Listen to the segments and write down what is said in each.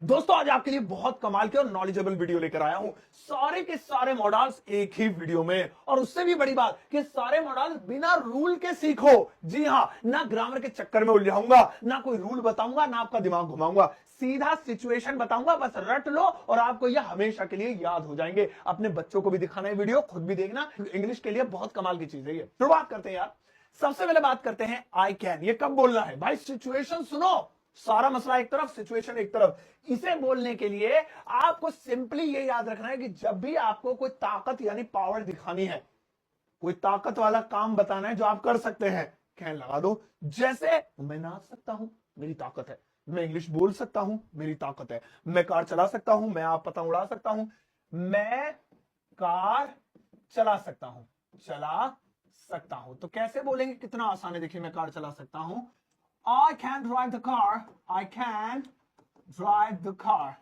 दोस्तों आज आपके लिए बहुत कमाल के और नॉलेजेबल वीडियो लेकर आया हूं। सारे के सारे मॉडल्स एक ही वीडियो में, और उससे भी बड़ी बात कि सारे मॉडल्स बिना रूल के सीखो। जी हां, ना ग्रामर के चक्कर में उलझाऊंगा, ना कोई रूल बताऊंगा, ना आपका दिमाग घुमाऊंगा। सीधा सिचुएशन बताऊंगा, बस रट लो और आपको यह हमेशा के लिए याद हो जाएंगे। अपने बच्चों को भी दिखाना है वीडियो, खुद भी देखना। इंग्लिश के लिए बहुत कमाल की चीज है ये। शुरुआत करते हैं यार। सबसे पहले बात करते हैं आई कैन। ये कब बोलना है भाई? सिचुएशन सुनो। सारा मसला एक तरफ, सिचुएशन एक तरफ। इसे बोलने के लिए आपको सिंपली ये याद रखना है कि जब भी आपको कोई ताकत यानी पावर दिखानी है, कोई ताकत वाला काम बताना है जो आप कर सकते हैं, कैन लगा दो। जैसे मैं नाच सकता हूं, मेरी ताकत है। मैं इंग्लिश बोल सकता हूं, मेरी ताकत है। मैं कार चला सकता हूं, मैं आप पतंग उड़ा सकता हूं। मैं कार चला सकता हूं, चला सकता हूं। तो कैसे बोलेंगे? कितना आसान है, देखिए। मैं कार चला सकता हूं, I can drive the car, I can drive the car।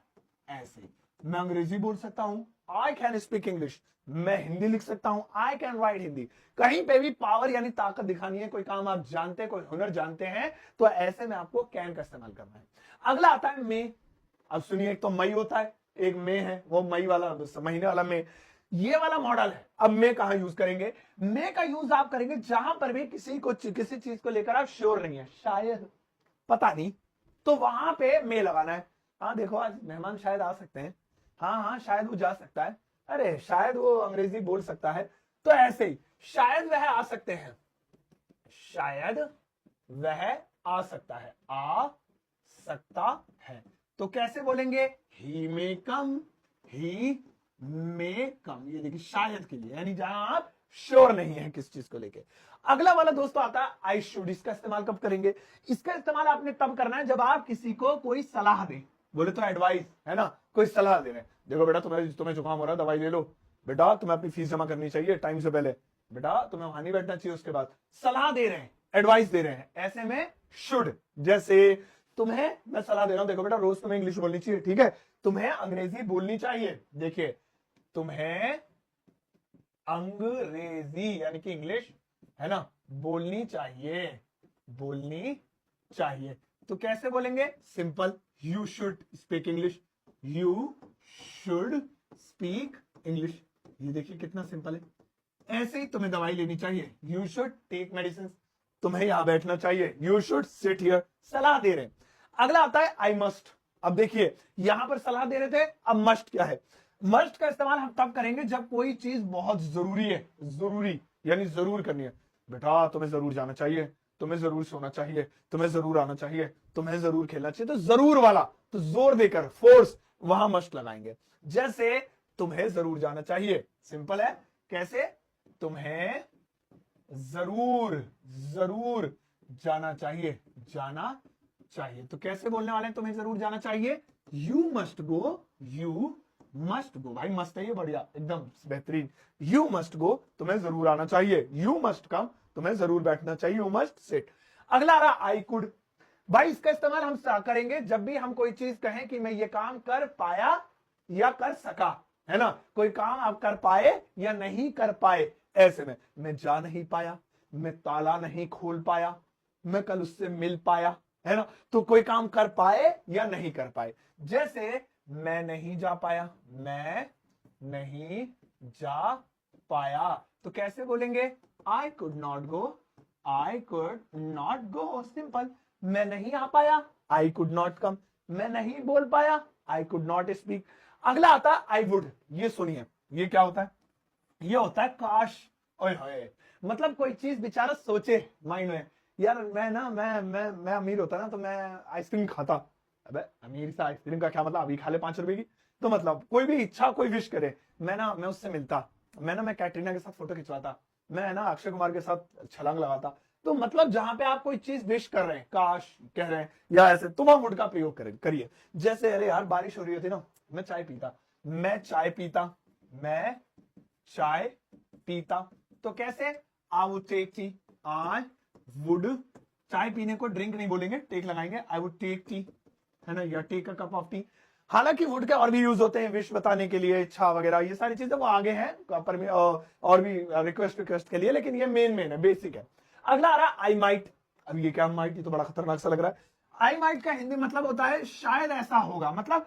ऐसे मैं अंग्रेजी बोल सकता हूं, I can speak English। मैं हिंदी लिख सकता हूं, I can write हिंदी। कहीं पे भी पावर यानी ताकत दिखानी है, कोई काम आप जानते हैं, कोई हुनर जानते हैं, तो ऐसे में आपको कैन का इस्तेमाल करना है। अगला आता है मे। अब सुनिए, एक तो मई होता है, एक मे है, वो मई वाला महीने वाला मे। ये वाला मॉडल है। अब मे कहां यूज करेंगे? मे का यूज आप करेंगे जहां पर भी किसी चीज को लेकर आप श्योर नहीं है, शायद, पता नहीं, तो वहां पे मे लगाना है। हाँ देखो, आज मेहमान शायद आ सकते हैं। हाँ हाँ, शायद वो जा सकता है। अरे शायद वो अंग्रेजी बोल सकता है। तो ऐसे ही शायद वह आ सकते हैं, शायद वह आ सकता है, आ सकता है। तो कैसे बोलेंगे? ही मे कम, ही मे कम। ये देखिए, शायद के लिए, यानी जहां आप श्योर नहीं है किस चीज को लेके। अगला वाला दोस्तों आता है आई शुड। इसका इस्तेमाल कब करेंगे? इसका इस्तेमाल आपने तब करना है जब आप किसी को कोई सलाह दें। बोले तो एडवाइस है ना, कोई सलाह दे रहे हैं। देखो बेटा, तुम्हें जुकाम हो रहा है, दवाई ले लो। बेटा तुम्हें अपनी फीस जमा करनी चाहिए टाइम से पहले। बेटा तुम्हें वहां नहीं बैठना चाहिए। उसके बाद सलाह दे रहे हैं, एडवाइस दे रहे हैं, ऐसे में शुड। जैसे तुम्हें मैं सलाह दे रहा हूं, देखो बेटा रोज तुम्हें इंग्लिश बोलनी चाहिए, ठीक है? तुम्हें अंग्रेजी बोलनी चाहिए। देखिए, तुम्हें अंग्रेजी यानी कि इंग्लिश है ना, बोलनी चाहिए, बोलनी चाहिए। तो कैसे बोलेंगे? Simple, you should speak English, you should speak English. ये देखिए कितना सिंपल है। ऐसे ही तुम्हें दवाई लेनी चाहिए, यू शुड टेक मेडिसिन। तुम्हें यहां बैठना चाहिए, यू शुड सिट हियर। सलाह दे रहे हैं। अगला आता है आई मस्ट। अब देखिए, यहां पर सलाह दे रहे थे, अब मस्ट क्या है? मस्ट का इस्तेमाल हम तब करेंगे जब कोई चीज बहुत जरूरी है। जरूरी यानी जरूर करनी है। बेटा तुम्हें जरूर जाना चाहिए, तुम्हें जरूर सोना चाहिए, तुम्हें जरूर आना चाहिए, तुम्हें जरूर खेलना चाहिए। तो जरूर वाला, तो जोर देकर, फोर्स, वहां मस्ट लगाएंगे। जैसे तुम्हें जरूर जाना चाहिए, सिंपल है। कैसे? तुम्हें जरूर, जरूर जाना चाहिए, जाना चाहिए। तो कैसे बोलने वाले हैं? तुम्हें जरूर जाना चाहिए, you must go, you must go. भाई मस्ट है ये, बढ़िया, एकदम बेहतरीन। यू मस्ट गो, तुम्हें जरूर आना चाहिए। यू मस्ट कम, तुम्हें जरूर बैठना चाहिए। You must sit. अगला आ रहा आई कुड। भाई इसका इस्तेमाल हम करेंगे जब भी हम कोई चीज कहें कि मैं ये काम कर पाया या कर सका, है ना? कोई काम आप कर पाए या नहीं कर पाए। ऐसे में मैं जा नहीं पाया, मैं ताला नहीं खोल पाया, मैं कल उससे मिल पाया, है ना? तो कोई काम कर पाए या नहीं कर पाए। जैसे मैं नहीं जा पाया, मैं नहीं जा पाया। तो कैसे बोलेंगे? I could not go, I could not go. Simple, मैं नहीं आ पाया, आई कुड नॉट कम। मैं नहीं बोल पाया, आई कुड नॉट स्पीक। अगला आता है आई वुड। ये सुनिए, ये क्या होता है? ये होता है काश। ओए होए, मतलब कोई चीज बेचारा सोचे माइंड में, यार मैं ना मैं अमीर होता ना तो मैं आइसक्रीम खाता। अबे अमीर से आइसक्रीम का क्या मतलब? अभी खा ले 5 रुपए की। तो मतलब कोई भी इच्छा, कोई विश करे, मैं उससे मिलता, मैं कैटरीना के साथ फोटो खिंचवाता, मैं ना अक्षय कुमार के साथ छलांग लगाता। तो मतलब जहां पे आप कोई चीज विश कर रहे हैं, काश कह रहे हैं, या ऐसे, तुम वुड का प्रयोग करिए। जैसे अरे यार बारिश हो रही होती ना, मैं चाय पीता, मैं चाय पीता, मैं चाय पीता। तो कैसे? I would take tea, I would. चाय पीने को ड्रिंक नहीं बोलेंगे, टेक लगाएंगे। आई वुड टेक टी, है ना, या take a cup of tea. हालांकि वुड के और भी यूज होते हैं विश बताने के लिए, इच्छा वगैरह, ये सारी चीजें वो आगे हैं पर में, और भी रिक्वेस्ट के लिए, लेकिन ये मेन है, बेसिक है। अगला आ रहा आई माइट। अब ये क्या माइट? ये तो बड़ा खतरनाक सा लग रहा है। आई माइट का हिंदी मतलब होता है शायद ऐसा होगा, मतलब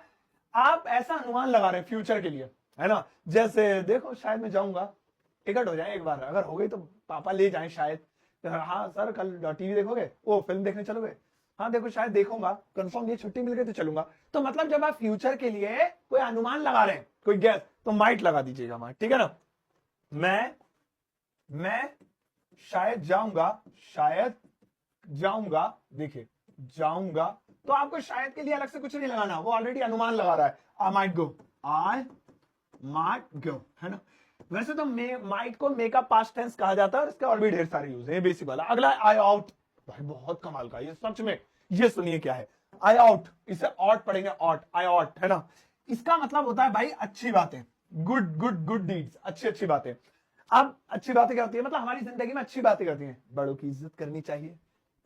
आप ऐसा अनुमान लगा रहे हैं फ्यूचर के लिए, है ना। जैसे देखो शायद मैं जाऊंगा, टिकट हो जाए एक बार, अगर हो गई तो पापा ले जाएं शायद। हाँ सर कल टीवी देखोगे, वो फिल्म देखने चलोगे, हाँ देखो शायद देखूंगा, कंफर्म, ये छुट्टी मिल गई तो चलूंगा। तो मतलब जब आप फ्यूचर के लिए कोई अनुमान लगा रहे हैं, कोई गैस, तो माइट लगा दीजिएगा माइट, ठीक है ना। मैं शायद जाऊंगा, शायद जाऊंगा, देखिए जाऊंगा, तो आपको शायद के लिए अलग से कुछ नहीं लगाना, वो ऑलरेडी अनुमान लगा रहा है। I might go, I might go, है ना। वैसे तो माइट को मे का पास्ट टेंस कहा जाता है और इसके और भी ढेर सारे यूज है, बेसिक वाला। अगला आई आउट, भाई बहुत कमाल का, ये सच में, ये सुनिए क्या है आई आउट, इसे ऑट पढ़ेंगे, ऑट, आई ऑट, है ना। इसका मतलब होता है भाई अच्छी बातें, गुड गुड गुड डीड्स, अच्छी अच्छी बातें। अब अच्छी बातें क्या होती है, मतलब हमारी जिंदगी में अच्छी बातें करती हैं, बड़ों की इज्जत करनी चाहिए,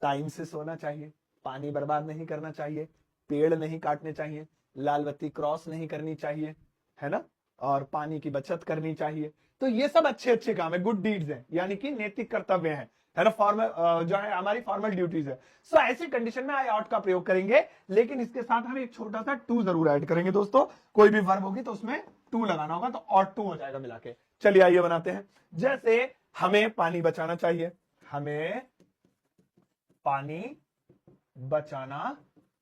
टाइम से सोना चाहिए, पानी बर्बाद नहीं करना चाहिए, पेड़ नहीं काटने चाहिए, लाल बत्ती क्रॉस नहीं करनी चाहिए, है ना, और पानी की बचत करनी चाहिए। तो ये सब अच्छे अच्छे काम है, गुड डीड्स हैं, यानी कि नैतिक कर्तव्य है ना, फॉर्मल जो है हमारी फॉर्मल ड्यूटीज है। सो ऐसी कंडीशन में आई ऑट का प्रयोग करेंगे, लेकिन इसके साथ हम एक छोटा सा टू जरूर ऐड करेंगे दोस्तों। कोई भी वर्ब होगी तो उसमें टू लगाना होगा, तो ऑट टू हो जाएगा मिला के। चलिए आइए बनाते हैं। जैसे हमें पानी बचाना चाहिए, हमें पानी बचाना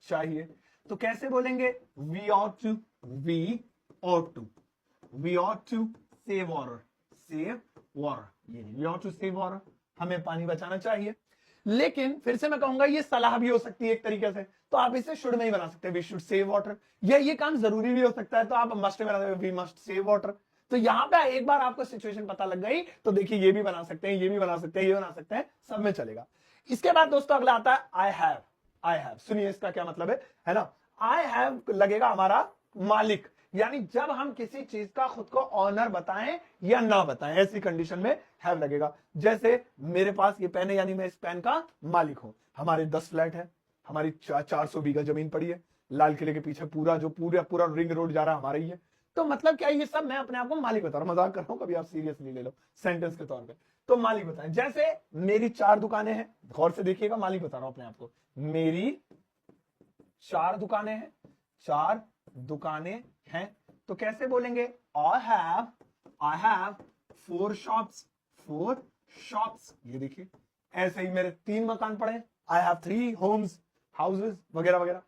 चाहिए, तो कैसे बोलेंगे, we ought to, we ought to, we ought to save water, save water, ये we ought to save water, हमें पानी बचाना चाहिए। लेकिन फिर से मैं कहूंगा ये सलाह भी हो सकती है एक तरीके से, तो आप इसे शुड में ही बना सकते हैं, वी शुड सेव वाटर, या ये काम जरूरी भी हो सकता है, तो आप मस्ट में बना सकते हैं, वी मस्ट सेव वाटर। तो यहां पे एक बार आपको सिचुएशन पता लग गई तो देखिए ये भी बना सकते हैं, ये भी बना सकते हैं, ये बना सकते हैं, सब में चलेगा। इसके बाद दोस्तों अगला आता है आई हैव। आई हैव सुनिए इसका क्या मतलब है ना। आई हैव लगेगा हमारा मालिक, यानी जब हम किसी चीज का खुद को ऑनर बताएं या ना बताएं, ऐसी कंडीशन में हैव लगेगा। जैसे मेरे पास ये पेन है, यानी मैं इस पेन का मालिक हूं। हमारे 10 फ्लैट है, हमारी 400 बीघा जमीन पड़ी है, लाल किले के पीछे पूरा जो पूरा रिंग रोड जा रहा है हमारा ही है। तो मतलब क्या, ये सब मैं अपने आप को मालिक बता रहा हूं, मजाक कर रहा हूं, कभी आप सीरियसली ले लो सेंटेंस के तौर पे। तो मालिक बताएं, जैसे मेरी 4 दुकानें हैं, गौर से देखिएगा, मालिक बता रहा हूं अपने आप को, मेरी 4 दुकानें हैं, 4 दुकानें हैं, तो कैसे बोलेंगे, आई हैव 4 शॉप्स, 4 शॉप्स, ये देखिए। ऐसे ही मेरे 3 मकान पड़े, आई हैव 3 होम्स, हाउसेस वगैरह वगैरह।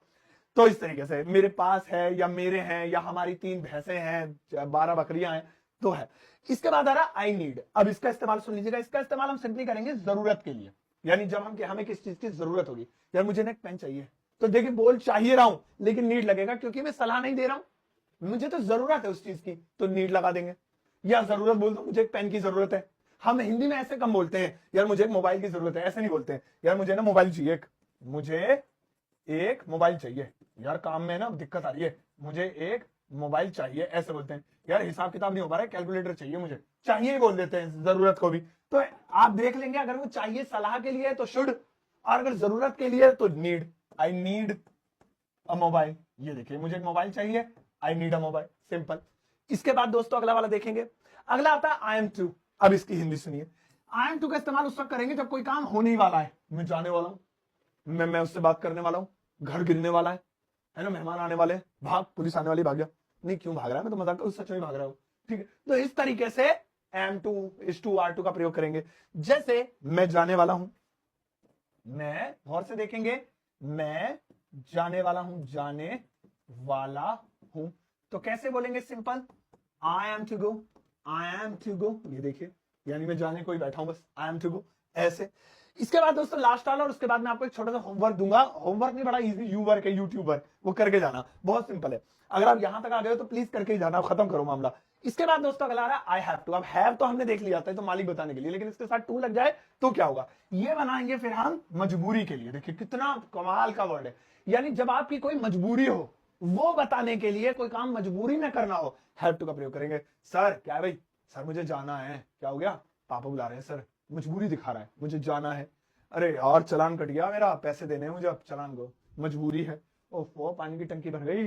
तो इस तरीके से मेरे पास है, या मेरे हैं, या हमारी 3 भैंसें हैं, 12 बकरियां हैं, तो है। इसके बाद आ रहा आई नीड। अब इसका इस्तेमाल सुन लीजिएगा, इसका इस्तेमाल हम सिंपली करेंगे जरूरत के लिए, यानी जब हमें किस चीज की जरूरत होगी। यार मुझे ना एक पेन चाहिए, तो देखिए बोल चाहिए रहा हूं, लेकिन नीड लगेगा, क्योंकि मैं सलाह नहीं दे रहा हूं, मुझे तो जरूरत है उस चीज की, तो नीड लगा देंगे। या जरूरत बोल दो, मुझे एक पेन की जरूरत है। हम हिंदी में ऐसे कम बोलते हैं, यार मुझे एक मोबाइल की जरूरत है, ऐसे नहीं बोलते हैं, यार मुझे ना मोबाइल चाहिए, मुझे एक मोबाइल चाहिए, यार काम में ना दिक्कत आ रही है, मुझे एक मोबाइल चाहिए, ऐसे बोलते हैं। यार हिसाब किताब नहीं हो पा रहा है, कैलकुलेटर चाहिए मुझे, चाहिए ही बोल देते हैं जरूरत को भी। तो आप देख लेंगे, अगर वो चाहिए सलाह के लिए तो शुड, और अगर जरूरत के लिए तो need, I need a mobile, ये देखिए मुझे एक मोबाइल चाहिए, I need a mobile, simple. इसके बाद दोस्तों अगला वाला देखेंगे, अगला आता है आई एम टू। अब इसकी हिंदी सुनिए, आई एम टू का इस्तेमाल उस वक्त करेंगे जब कोई काम होने वाला है, मैं जाने वाला हूं, मैं उससे बात करने वाला हूं, घर गिरने वाला है ना, मेहमान आने वाले, भाग, पुलिस आने वाली, भाग जा। नहीं क्यों भाग रहा है, मैं तो मजाक कर, सच में भाग रहा हूं, ठीक है। तो इस तरीके से एम टू, इस टू, आर टू का प्रयोग करेंगे। जैसे मैं जाने वाला हूं, मैं, गौर से देखेंगे, मैं जाने वाला हूं, जाने वाला हूं, तो कैसे बोलेंगे, simple, I am to go, I am to go, ये देखिए, यानी मैं जाने को ही बैठा हूं बस, आई एम टू गो, ऐसे। इसके बाद दोस्तों लास्ट वाला, और उसके बाद मैं आपको एक छोटा सा होमवर्क दूंगा। होमवर्क नहीं, बड़ा इजी यू वर्क है, यूट्यूबर, वो करके जाना, बहुत सिंपल है। अगर आप यहां तक आ गए हो तो प्लीज करके ही जाना, खत्म करो मामला। इसके बाद दोस्तों अगला आ रहा है आई हैव टू। अब हैव तो हमने देख लिया था, तो मालिक बताने के लिए, लेकिन इसके साथ टू लग जाए तो क्या होगा, ये बनाएंगे फिर हम मजबूरी के लिए। देखिए कितना कमाल का वर्ड है, यानी जब आपकी कोई मजबूरी हो, वो बताने के लिए, कोई काम मजबूरी में करना हो, हैव टू का प्रयोग करेंगे। सर क्या है भाई, सर मुझे जाना है, क्या हो गया, पापा बुला रहे हैं सर, मजबूरी दिखा रहा है, मुझे जाना है। अरे यार चलान कट गया मेरा, पैसे देने हैं मुझे, अब चलान को, मजबूरी है। ओफो पानी की टंकी भर गई,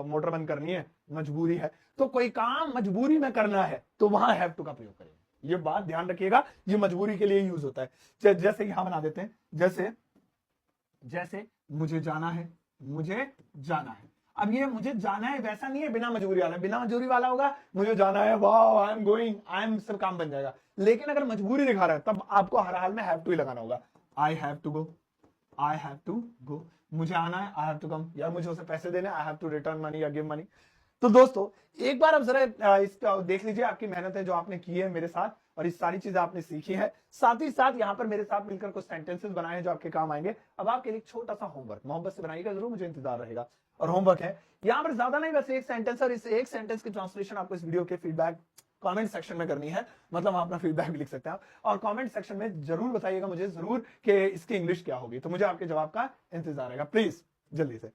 मोटर बंद करनी है, मजबूरी है। तो कोई काम मजबूरी में करना है तो वहां हैव टू का प्रयोग करेंगे। ये बात ध्यान रखिएगा, ये मजबूरी के लिए यूज होता है। जैसे यहां बना देते हैं, जैसे मुझे जाना है, मुझे जाना है। अब ये मुझे जाना है वैसा नहीं है बिना मजबूरी वाला, बिना मजबूरी वाला होगा मुझे जाना है, वाह I am going, I am, सब काम बन जाएगा। लेकिन अगर मजबूरी दिखा रहा है तब आपको हर हाल में हैव टू ही लगाना होगा। I have to go, I have to go, मुझे आना है, आई हैव टू कम, या मुझे उसे पैसे देने, I have to return money या गिव मनी। तो दोस्तों एक बार आप जरा इसका देख लीजिए, आपकी मेहनतें जो आपने की है मेरे साथ, और इस सारी चीजें आपने सीखी है, साथ ही साथ यहाँ पर मेरे साथ मिलकर कुछ सेंटेंसेस बनाए हैं जो आपके काम आएंगे। अब आपके लिए छोटा सा होमवर्क, मोहब्बत से बनाइएगा जरूर, मुझे इंतजार रहेगा। और होमवर्क है यहाँ पर ज्यादा नहीं, बस एक सेंटेंस, और इस एक सेंटेंस की ट्रांसलेशन आपको इस वीडियो के फीडबैक कमेंट सेक्शन में करनी है। मतलब आप अपना फीडबैक भी लिख सकते हैं और कमेंट सेक्शन में जरूर बताइएगा मुझे जरूर कि इसकी इंग्लिश क्या होगी। तो मुझे आपके जवाब का इंतजार रहेगा, प्लीज जल्दी से।